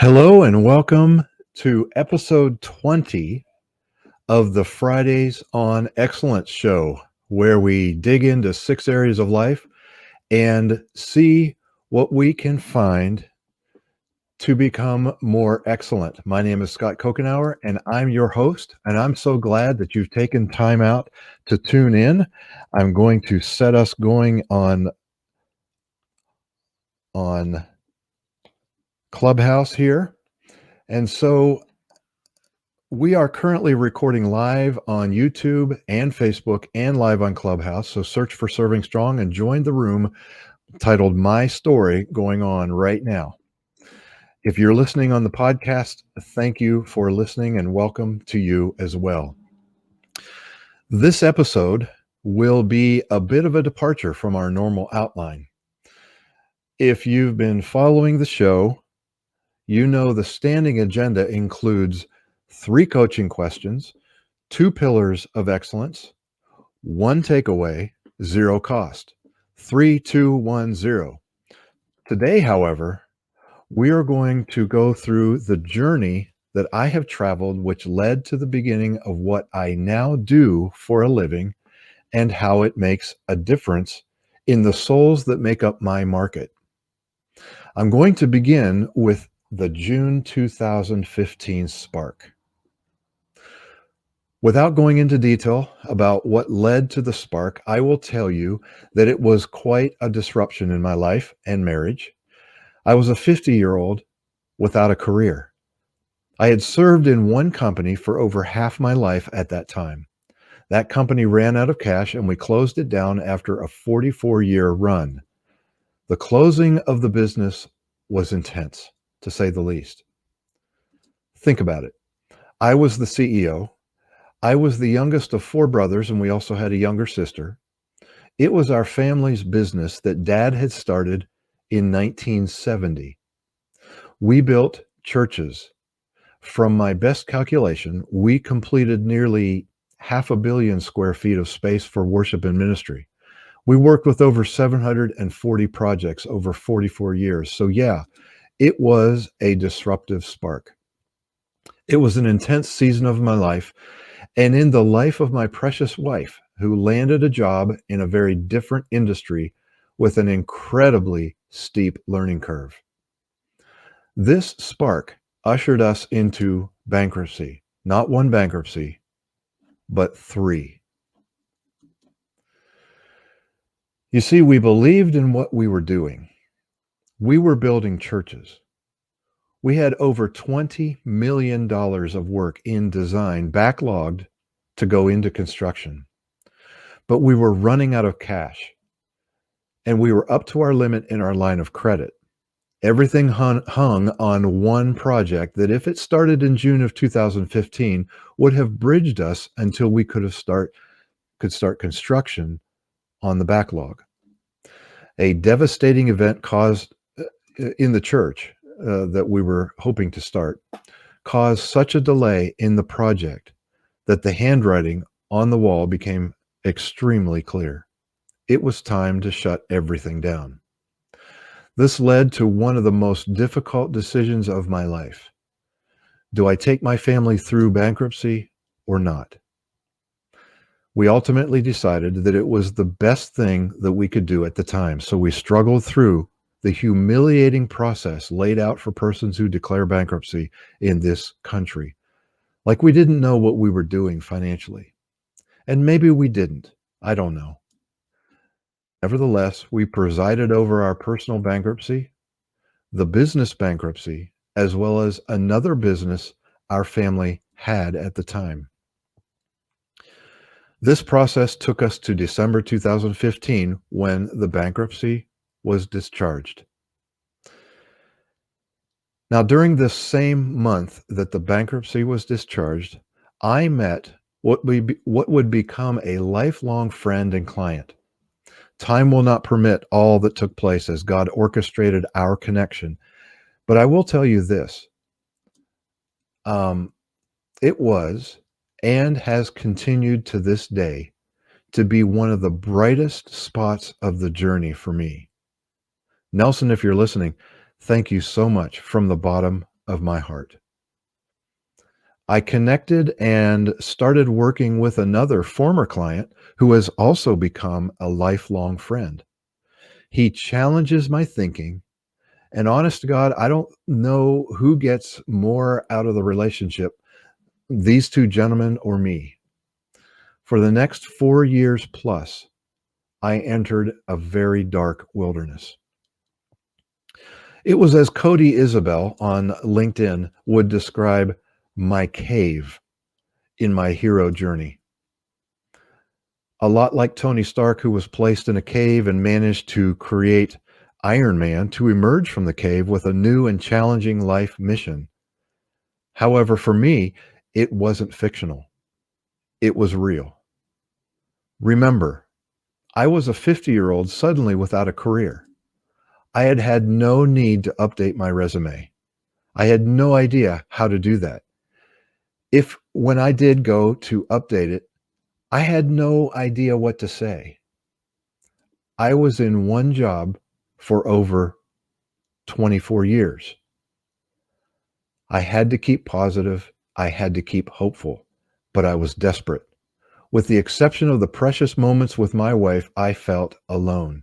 Hello and welcome to episode 20 of the Fridays on Excellence show, where we dig into 6 areas of life and see what we can find to become more excellent. My name is Scott Kokenauer and I'm your host, and I'm so glad that you've taken time out to tune in. I'm going to set us going on Clubhouse here. And so we are currently recording live on YouTube and Facebook and live on Clubhouse. So search for Serving Strong and join the room titled My Story going on right now. If you're listening on the podcast, thank you for listening and welcome to you as well. This episode will be a bit of a departure from our normal outline. If you've been following the show, you know the standing agenda includes 3 coaching questions, 2 pillars of excellence, 1 takeaway, 0 cost. 3, 2, 1, 0. Today, however, we are going to go through the journey that I have traveled, which led to the beginning of what I now do for a living and how it makes a difference in the souls that make up my market. I'm going to begin with the June 2015 spark. Without going into detail about what led to the spark, I will tell you that it was quite a disruption in my life and marriage. I was a 50-year-old without a career. I had served in one company for over half my life at that time. That company ran out of cash and we closed it down after a 44-year run. The closing of the business was intense, to say the least. Think about it. I was the CEO. I was the youngest of 4 brothers, and we also had a younger sister. It was our family's business that Dad had started in 1970. We built churches. From my best calculation, we completed nearly 500 million square feet of space for worship and ministry. We worked with over 740 projects over 44 years. So yeah, it was a disruptive spark. It was an intense season of my life, and in the life of my precious wife, who landed a job in a very different industry with an incredibly steep learning curve. This spark ushered us into bankruptcy. Not 1 bankruptcy, but 3. You see, we believed in what we were doing. We were building churches. We had over $20 million of work in design backlogged to go into construction. But we were running out of cash, and we were up to our limit in our line of credit. Everything hung on one project that, if it started in June of 2015, would have bridged us until we could start construction on the backlog. A devastating event caused in the church that we were hoping to start caused such a delay in the project that the handwriting on the wall became extremely clear. It was time to shut everything down. This led to one of the most difficult decisions of my life. Do I take my family through bankruptcy or not? We ultimately decided that it was the best thing that we could do at the time. So we struggled through the humiliating process laid out for persons who declare bankruptcy in this country. Like we didn't know what we were doing financially. And maybe we didn't. I don't know. Nevertheless, we presided over our personal bankruptcy, the business bankruptcy, as well as another business our family had at the time. This process took us to December 2015, when the bankruptcy was discharged. Now, during this same month that the bankruptcy was discharged, I met what would become a lifelong friend and client. Time will not permit all that took place as God orchestrated our connection. But I will tell you this. It was and has continued to this day to be one of the brightest spots of the journey for me. Nelson, if you're listening, thank you so much from the bottom of my heart. I connected and started working with another former client who has also become a lifelong friend. He challenges my thinking, and honest to God, I don't know who gets more out of the relationship, these two gentlemen or me. For the next 4 years plus, I entered a very dark wilderness. It was as Cody Isabel on LinkedIn would describe my cave in my hero journey. A lot like Tony Stark, who was placed in a cave and managed to create Iron Man to emerge from the cave with a new and challenging life mission. However, for me, it wasn't fictional. It was real. Remember, I was a 50-year-old suddenly without a career. I had had no need to update my resume. I had no idea how to do that. If when I did go to update it, I had no idea what to say. I was in one job for over 24 years. I had to keep positive. I had to keep hopeful, but I was desperate. With the exception of the precious moments with my wife, I felt alone.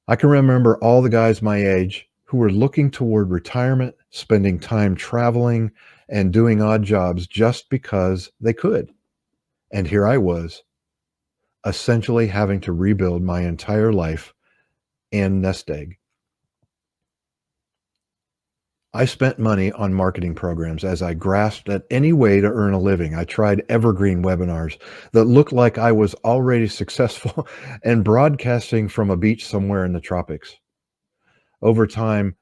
I can remember all the guys my age who were looking toward retirement, spending time traveling and doing odd jobs just because they could. And here I was, essentially having to rebuild my entire life and nest egg. I spent money on marketing programs as I grasped at any way to earn a living. I tried evergreen webinars that looked like I was already successful and broadcasting from a beach somewhere in the tropics. Over time,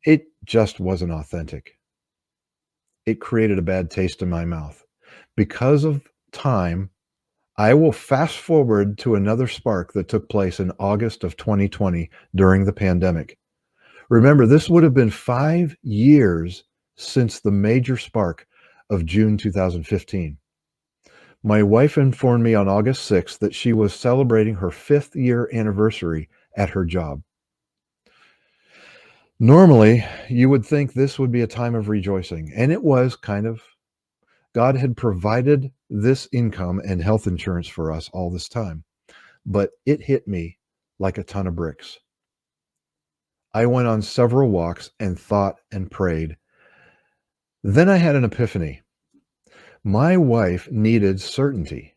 it just wasn't authentic. It created a bad taste in my mouth. Because of time, I will fast forward to another spark that took place in August of 2020 during the pandemic. Remember, this would have been 5 years since the major spark of June 2015. My wife informed me on August 6th that she was celebrating her 5th-year anniversary at her job. Normally, you would think this would be a time of rejoicing, and it was kind of. God had provided this income and health insurance for us all this time, but it hit me like a ton of bricks. I went on several walks and thought and prayed. Then I had an epiphany. My wife needed certainty.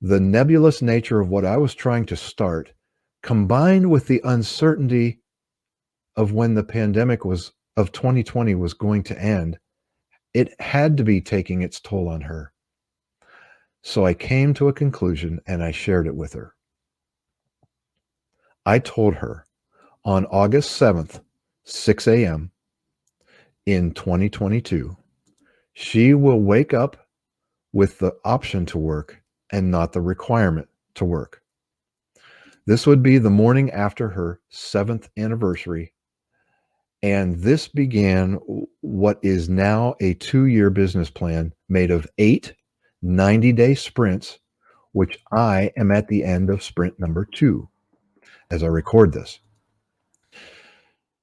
The nebulous nature of what I was trying to start, combined with the uncertainty of when the pandemic of 2020 was going to end, it had to be taking its toll on her. So I came to a conclusion and I shared it with her. I told her on August 7th, 6 a.m. in 2022, she will wake up with the option to work and not the requirement to work. This would be the morning after her 7th anniversary, and this began what is now a 2-year business plan made of 8 90-day sprints, which I am at the end of sprint number 2 as I record this.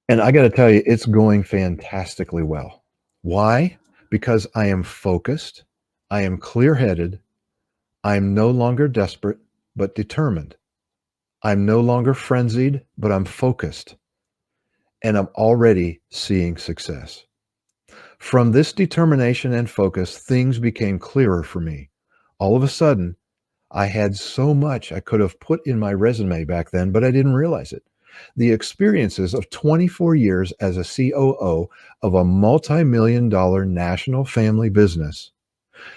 And I got to tell you, it's going fantastically well. Why? Because I am focused, I am clear-headed, I'm no longer desperate, but determined. I'm no longer frenzied, but I'm focused. And I'm already seeing success. From this determination and focus, things became clearer for me. All of a sudden, I had so much I could have put in my resume back then, but I didn't realize it. The experiences of 24 years as a COO of a multi-million-dollar national family business,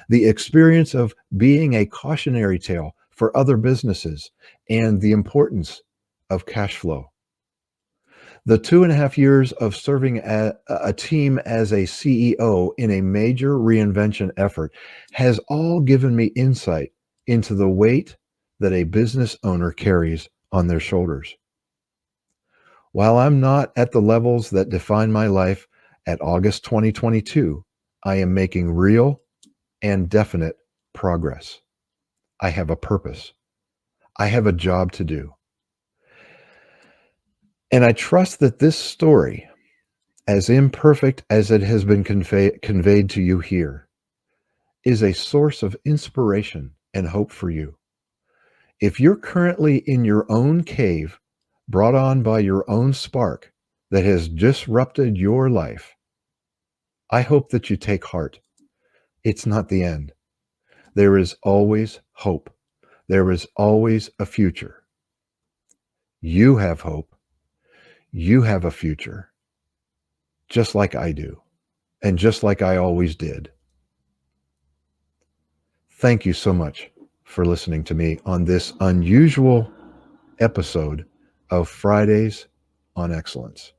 the experience of being a cautionary tale for other businesses, and the importance of cash flow. The 2.5 years of serving a team as a CEO in a major reinvention effort has all given me insight into the weight that a business owner carries on their shoulders. While I'm not at the levels that define my life at August 2022, I am making real and definite progress. I have a purpose. I have a job to do. And I trust that this story as imperfect as it has been conveyed to you here, is a source of inspiration and hope for you. If you're currently in your own cave, brought on by your own spark that has disrupted your life, I hope that you take heart. It's not the end. There is always hope. There is always a future. You have hope. You have a future, just like I do, and just like I always did. Thank you so much for listening to me on this unusual episode of Fridays on Excellence.